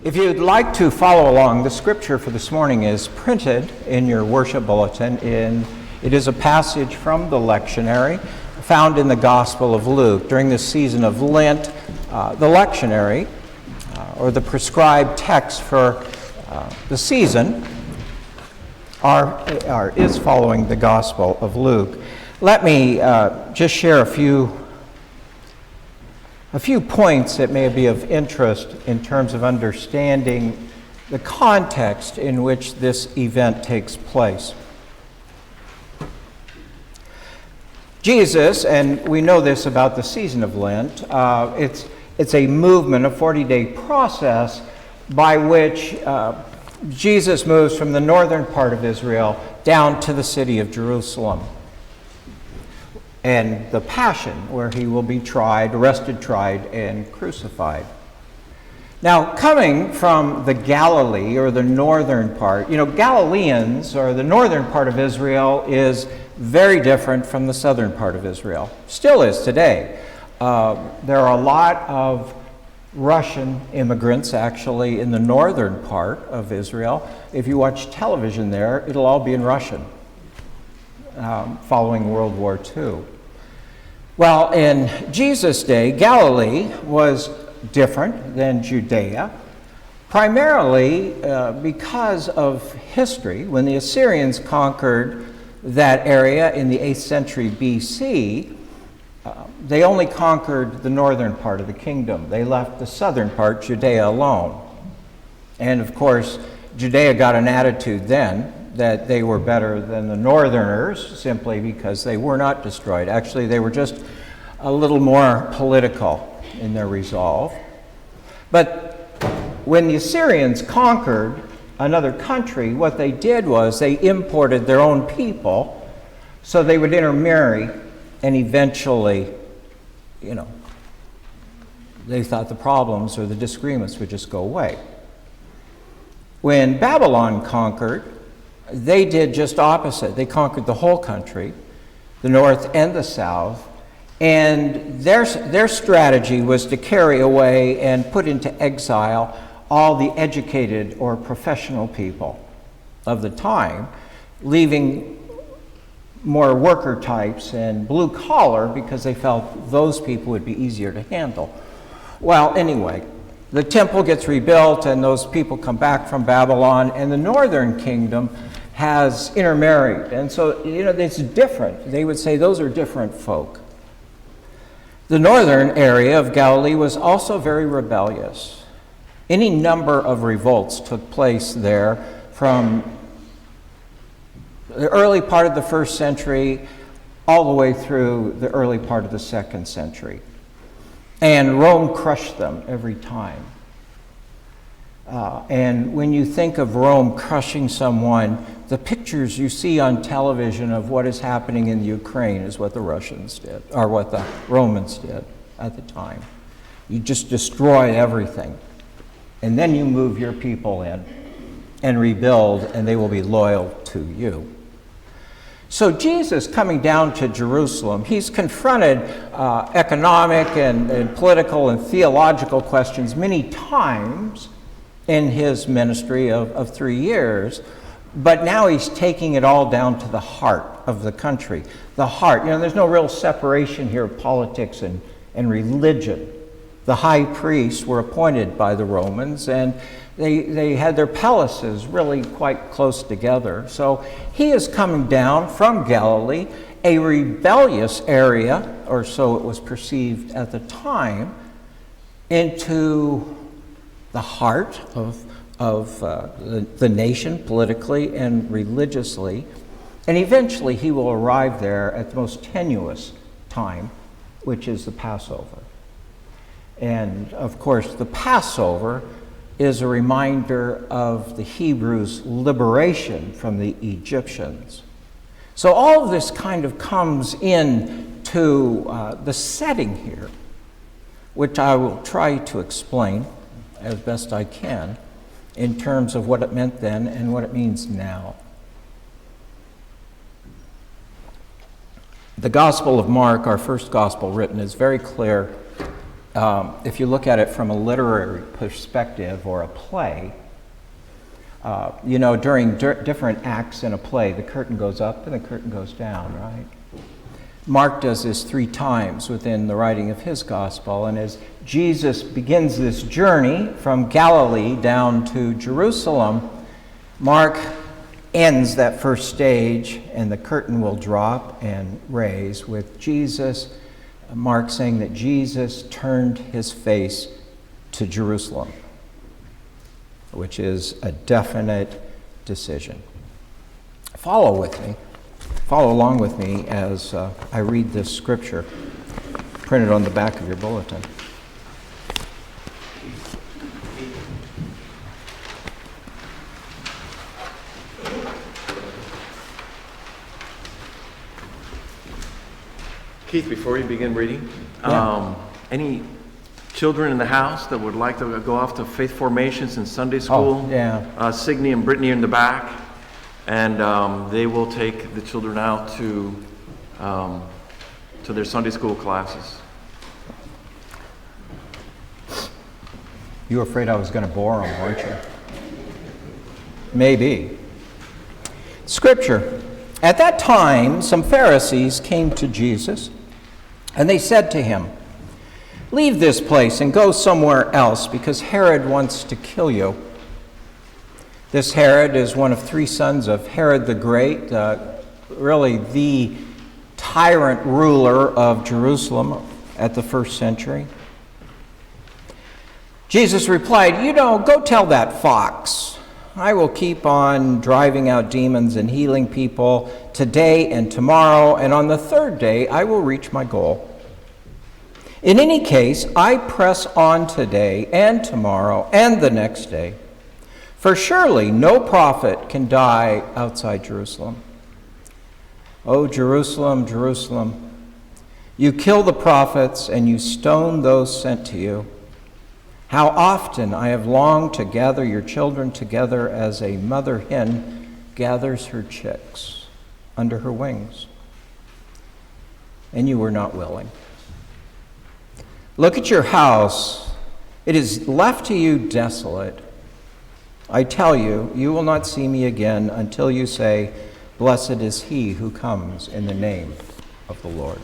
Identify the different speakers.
Speaker 1: If you'd like to follow along, the scripture for this morning is printed in your worship bulletin. It is a passage from the lectionary found in the Gospel of Luke. During this season of Lent, the lectionary, or the prescribed text for the season, is following the Gospel of Luke. Let me just share a few points that may be of interest in terms of understanding the context in which this event takes place. Jesus, and we know this about the season of Lent, it's a movement, a 40-day process by which Jesus moves from the northern part of Israel down to the city of Jerusalem, and the Passion, where he will be arrested, tried, and crucified. Now, coming from the Galilee, or the northern part, Galileans, or the northern part of Israel, is very different from the southern part of Israel. Still is today. There are a lot of Russian immigrants, actually, in the northern part of Israel. If you watch television there, it'll all be in Russian. Following World War II. Well, in Jesus' day, Galilee was different than Judea, primarily because of history. When the Assyrians conquered that area in the 8th century BC, they only conquered the northern part of the kingdom. They left the southern part, Judea, alone. And of course, Judea got an attitude then that they were better than the northerners simply because they were not destroyed. Actually, they were just a little more political in their resolve. But when the Assyrians conquered another country, what they did was they imported their own people so they would intermarry, and eventually, they thought the problems or the disagreements would just go away. When Babylon conquered, they did just opposite. They conquered the whole country, the north and the south, and their strategy was to carry away and put into exile all the educated or professional people of the time, leaving more worker types and blue collar because they felt those people would be easier to handle. Well, anyway, the temple gets rebuilt and those people come back from Babylon, and the northern kingdom has intermarried. And so, it's different. They would say those are different folk. The northern area of Galilee was also very rebellious. Any number of revolts took place there from the early part of the 1st century all the way through the early part of the 2nd century. And Rome crushed them every time. And when you think of Rome crushing someone, the pictures you see on television of what is happening in Ukraine is what the Russians did, or what the Romans did at the time. You just destroy everything. And then you move your people in and rebuild, and they will be loyal to you. So Jesus coming down to Jerusalem, he's confronted economic and political and theological questions many times in his ministry of 3 years, but now he's taking it all down to the heart of the country. The heart, there's no real separation here of politics and religion. The high priests were appointed by the Romans, and they had their palaces really quite close together. So he is coming down from Galilee, a rebellious area, or so it was perceived at the time, into the heart of the nation, politically and religiously. And eventually he will arrive there at the most tenuous time, which is the Passover. And of course, the Passover is a reminder of the Hebrews' liberation from the Egyptians. So all of this kind of comes into the setting here, which I will try to explain as best I can in terms of what it meant then and what it means now. The Gospel of Mark, our first gospel written, is very clear if you look at it from a literary perspective or a play, during different acts in a play, the curtain goes up and the curtain goes down, right? Mark does this 3 times within the writing of his gospel, and as Jesus begins this journey from Galilee down to Jerusalem, Mark ends that first stage, and the curtain will drop and raise with Jesus, Mark saying that Jesus turned his face to Jerusalem, which is a definite decision. Follow along with me as I read this scripture printed on the back of your bulletin.
Speaker 2: Keith, before you begin reading,
Speaker 1: Yeah.
Speaker 2: Any children in the house that would like to go off to faith formations in Sunday school?
Speaker 1: Oh, yeah.
Speaker 2: Signe and Brittany are in the back, and they will take the children out to their Sunday school classes.
Speaker 1: You were afraid I was going to bore them, weren't you? Maybe. Scripture. At that time, some Pharisees came to Jesus, and they said to him, "Leave this place and go somewhere else, because Herod wants to kill you." This Herod is one of 3 sons of Herod the Great, really the tyrant ruler of Jerusalem at the 1st century. Jesus replied, "Go tell that fox. I will keep on driving out demons and healing people today and tomorrow, and on the 3rd day I will reach my goal. In any case, I press on today and tomorrow and the next day. For surely no prophet can die outside Jerusalem. O Jerusalem, Jerusalem, you kill the prophets and you stone those sent to you. How often I have longed to gather your children together as a mother hen gathers her chicks under her wings. And you were not willing. Look at your house. It is left to you desolate. I tell you, you will not see me again until you say, 'Blessed is he who comes in the name of the Lord.'"